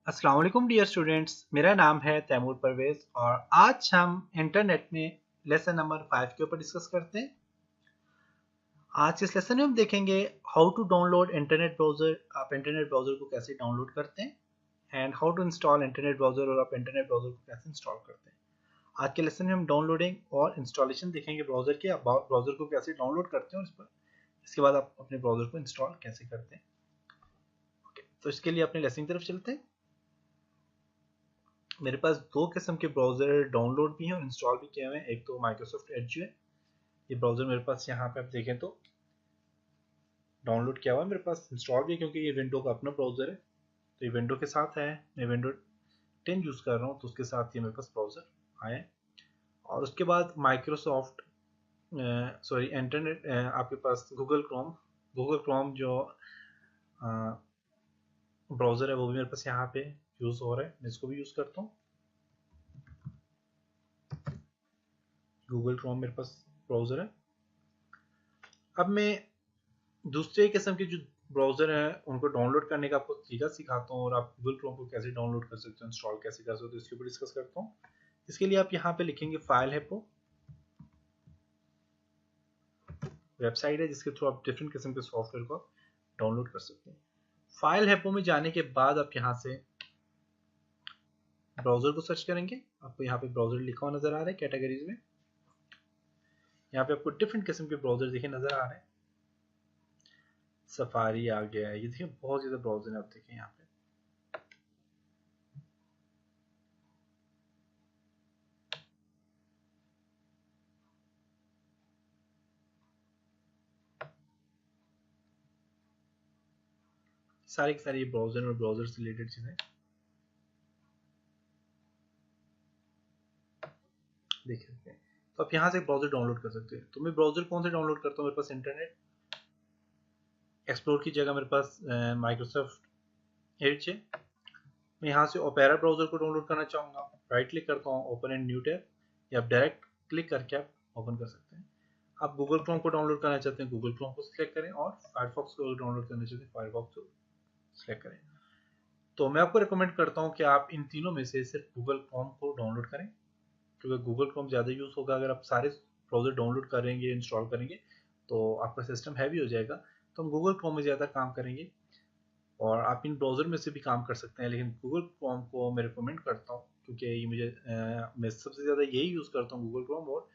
अस्सलाम वालेकुम dear students, मेरा नाम है तैमूर परवेज और आज हम इंटरनेट में लेसन नंबर 5 के ऊपर डिस्कस करते हैं। आज के इस लेसन में हम देखेंगे how to download internet browser. आप इंटरनेट ब्राउज़र को कैसे डाउनलोड करते हैं and how to install internet browser और आप इंटरनेट ब्राउज़र को कैसे इंस्टॉल करते हैं। आज के लेसन में हम डाउनलोडिंग और इंस्टॉलेशन देखेंगे ब्राउज़र के। आप ब्राउज़र को कैसे डाउनलोड करते हैं और इसके बाद आप अपने ब्राउज़र को इंस्टॉल कैसे करते हैं। ओके, तो इसके लिए अपने लेसन की तरफ चलते हैं। मेरे पास दो किस्म के ब्राउज़र डाउनलोड भी हैं और इंस्टॉल भी किए हुए हैं। एक तो माइक्रोसॉफ्ट एज है, ये ब्राउज़र मेरे पास यहाँ पे आप देखें तो डाउनलोड किया हुआ है। मेरे पास इंस्टॉल भी है क्योंकि ये विंडो का अपना ब्राउज़र है, तो ये विंडो के साथ है। मैं विंडो 10 यूज़ कर रहा हूँ तो उसके साथ ये मेरे पास ब्राउज़र आया है। और उसके बाद माइक्रोसॉफ्ट सॉरी इंटरनेट आपके पास गूगल क्रोम जो ब्राउज़र है वो भी मेरे पास यहाँ पे यूज़ हो रहा है। मैं इसको भी यूज़ करता हूँ। गूगल क्रोम मेरे पास ब्राउज़र है। अब मैं दूसरे किस्म के जो ब्राउज़र हैं उनको डाउनलोड करने का आपको तरीका सिखाता हूँ और आप गूगल क्रोम को कैसे डाउनलोड कर सकते हो, इंस्टॉल कैसे कर सकते हो, इसके ऊपर डिस्कस करता हूँ। इसके लिए आप यहाँ पे लिखेंगे फाइल हैपो, वेबसाइट है जिसके थ्रू आप डिफरेंट किस्म के सॉफ्टवेयर को डाउनलोड कर सकते हैं। फाइल हैपो में जाने के बाद आप यहाँ से ब्राउज़र को सर्च करेंगे। आपको यहाँ पे ब्राउज़र लिखा हुआ नज़र आ रहा है कैटेगरीज में। यहाँ पे आपको डिफरेंट किस्म के ब्राउज़र देखिए नज़र आ रहे हैं। सफारी आ गया है, ये देखिए बहुत ज़्यादा ब्राउज़र है। आप देखें यहाँ पे सारी की सारी ब्राउज़र और ब्राउज़र से रिलेटेड चीज़ें देख सकते हैं। तो आप यहाँ से ब्राउज़र डाउनलोड कर सकते हैं। तो मैं ब्राउज़र कौन से डाउनलोड करता हूँ, मेरे पास इंटरनेट एक्सप्लोर की जगह मेरे पास माइक्रोसॉफ्ट एज है। मैं यहाँ से ओपेरा ब्राउज़र को डाउनलोड करना चाहूँगा, राइट क्लिक करता हूँ, ओपन इन न्यू टैब, या आप डायरेक्ट क्लिक करके आप ओपन कर सकते हैं। आप गूगल क्रोम को डाउनलोड करना चाहते हैं, गूगल क्रोम को सिलेक्ट करें, और फायरफॉक्स को डाउनलोड करना चाहते हैं, फायरफॉक्स को सिलेक्ट करें। तो मैं आपको रिकमेंड करता हूँ कि आप इन तीनों में से सिर्फ गूगल क्रोम को डाउनलोड करें, क्योंकि गूगल क्रोम ज़्यादा यूज़ होगा। अगर आप सारे ब्राउज़र डाउनलोड करेंगे, इंस्टॉल करेंगे, तो आपका सिस्टम हैवी हो जाएगा। तो हम गूगल क्रोम में ज़्यादा काम करेंगे और आप इन ब्राउज़र में से भी काम कर सकते हैं, लेकिन गूगल क्रोम को मैं रिकमेंड करता हूँ क्योंकि ये मैं सबसे ज़्यादा यही यूज़ करता हूँ गूगल क्रोम, और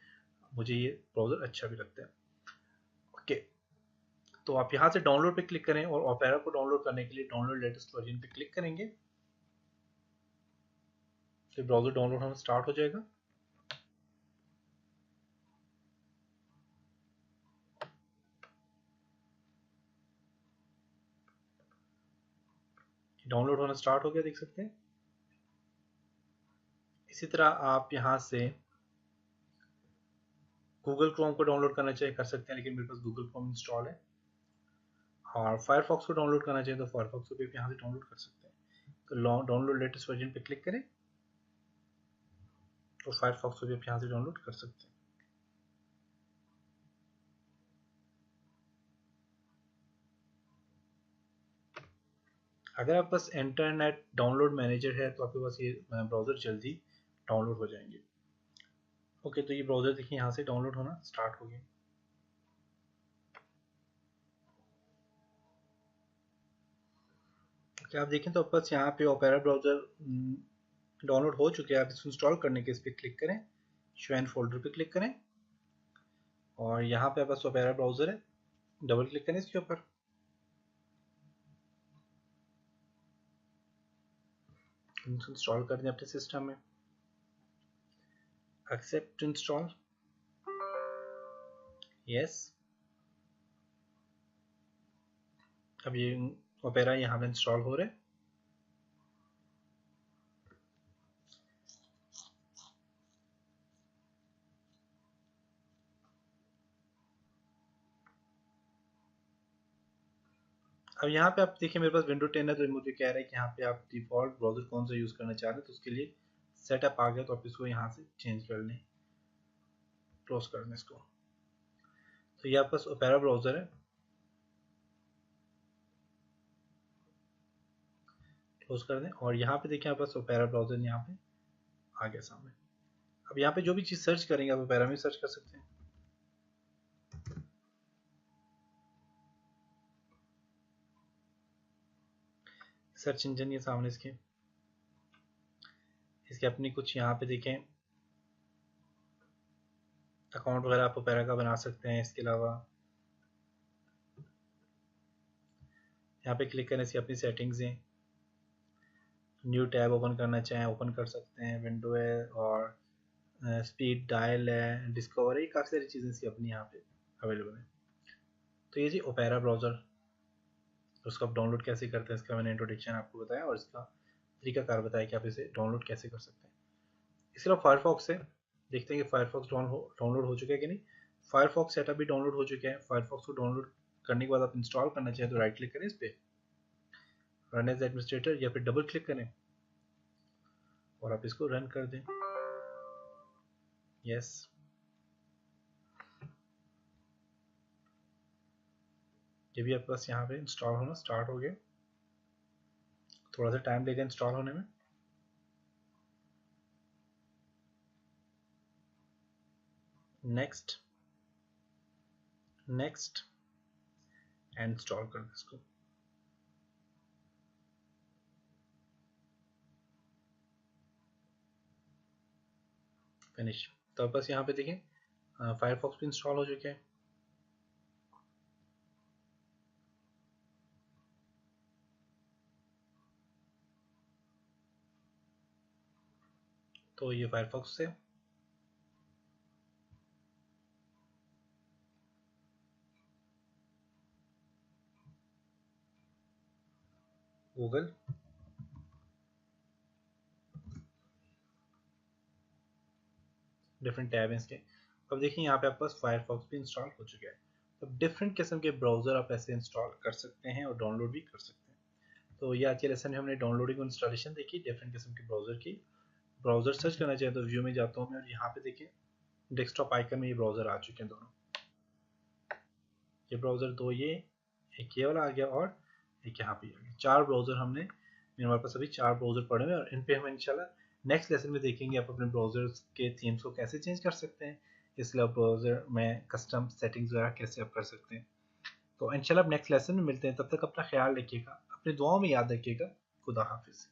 मुझे ये ब्राउज़र अच्छा भी लगता है। ओके, तो आप यहाँ से डाउनलोड पे क्लिक करें और ओपेरा को डाउनलोड करने के लिए डाउनलोड लेटेस्ट वर्जन पे क्लिक करेंगे, फिर ब्राउज़र डाउनलोड होना स्टार्ट हो जाएगा। डाउनलोड होना स्टार्ट हो गया, देख सकते हैं। इसी तरह आप यहाँ से गूगल क्रोम को डाउनलोड करना चाहिए कर सकते हैं, लेकिन मेरे पास गूगल क्रोम इंस्टॉल है। और फायरफॉक्स को डाउनलोड करना चाहिए तो फायरफॉक्स को भी यहाँ से डाउनलोड कर सकते हैं। तो डाउनलोड लेटेस्ट वर्जन पे क्लिक करें तो फायरफॉक्स को भी आप यहाँ से डाउनलोड कर सकते हैं। अगर आप पास इंटरनेट डाउनलोड मैनेजर है तो आपके पास ये ब्राउज़र जल्दी डाउनलोड हो जाएंगे। ओके, तो ये ब्राउज़र देखिए यहाँ से डाउनलोड होना स्टार्ट हो गया। क्या आप देखें तो आपके पास यहाँ पे ओपेरा ब्राउज़र डाउनलोड हो चुके हैं। आप इसको इंस्टॉल करने के इस पर क्लिक करें, शो एंड फोल्डर पे क्लिक करें, और यहाँ पे आपके पास ओपेरा ब्राउज़र है, डबल क्लिक करें इसके ऊपर। इंस्टॉल कर दें अपने सिस्टम में, एक्सेप्ट इंस्टॉल, यस। अब ये ओपेरा यहाँ पे इंस्टॉल हो रहा है। अब यहाँ पे आप देखिए मेरे पास विंडो 10 है, तो मुझे कह रहा है कि यहाँ पे आप डिफॉल्ट ब्राउज़र कौन सा यूज़ करना चाह रहे हैं, तो उसके लिए सेटअप आ गया, तो आप इसको यहाँ से चेंज कर लें, क्लोज कर दें इसको। तो ये आपके पास ओपेरा ब्राउज़र है। क्लोज कर दें और यहाँ पे देखें आप बस ओपेरा ब्राउजर यहाँ पे आ गया सामने। अब यहाँ पे जो भी चीज़ सर्च करेंगे आप ओपेरा में सर्च कर सकते हैं। सर्च इंजन ये सामने इसके अपनी कुछ यहाँ पे देखें अकाउंट वगैरह आप ओपेरा का बना सकते हैं। इसके अलावा यहाँ पे क्लिक करें, इसकी अपनी सेटिंग्स हैं। न्यू टैब ओपन करना चाहें ओपन कर सकते हैं, विंडो है और स्पीड डायल है, डिस्कवर है, काफ़ी सारी चीज़ें इसकी अपनी यहाँ पे अवेलेबल है। तो ये जी ओपेरा ब्राउज़र, उसको आप डाउनलोड कैसे करते हैं इसका मैंने इंट्रोडक्शन आपको बताया और इसका तरीकाकार बताया कि आप इसे डाउनलोड कैसे कर सकते हैं। इसके अलावा फायरफॉक्स है, देखते हैं कि फायरफॉक्स डाउनलोड हो चुका है कि नहीं। फायरफॉक्स सेटअप भी डाउनलोड हो चुका है। फायरफॉक्स को डाउनलोड करने के बाद आप इंस्टॉल करना चाहें तो राइट क्लिक करें इस पर, रन एज एडमिनिस्ट्रेटर, या फिर डबल क्लिक करें और आप इसको रन कर दें। यस, ये भी आपके पास यहाँ पे इंस्टॉल होना स्टार्ट हो गया। थोड़ा सा टाइम लेगा इंस्टॉल होने में। नेक्स्ट नेक्स्ट एंड इंस्टॉल कर दें इसको। फिनिश। तो बस यहाँ पे देखें फायरफॉक्स भी इंस्टॉल हो चुके हैं। तो ये फायरफॉक्स से गूगल, डिफरेंट टैब हैं इसके। अब देखिए यहाँ पे आपके पास फायरफॉक्स भी इंस्टॉल हो चुका है। अब डिफरेंट किस्म के ब्राउज़र आप ऐसे इंस्टॉल कर सकते हैं और डाउनलोड भी कर सकते हैं। तो ये आज के लेसन में हमने डाउनलोडिंग और इंस्टॉलेशन देखी डिफरेंट किस्म के ब्राउज़र की। ब्राउज़र सर्च करना चाहिए तो व्यू में जाता हूँ मैं और यहाँ पे देखिए डेस्कटॉप आइकन में ये ब्राउज़र आ चुके हैं दोनों। ये ब्राउज़र दो, ये एक ये वाला आ गया और एक यहाँ पे आ गया। चार ब्राउज़र हमने, हमारे पास अभी चार ब्राउज़र पड़े हुए हैं और इन पे हम इंशाल्लाह नेक्स्ट लेसन में देखेंगे आप अपने ब्राउज़र के थीम्स को कैसे चेंज कर सकते हैं, इसलिए ब्राउज़र में कस्टम सेटिंग्स वगैरह कैसे आप कर सकते हैं। तो इंशाल्लाह नेक्स्ट लेसन में मिलते हैं, तब तक अपना ख्याल रखिएगा, अपनी दुआओं में याद रखिएगा। खुदा हाफिज़।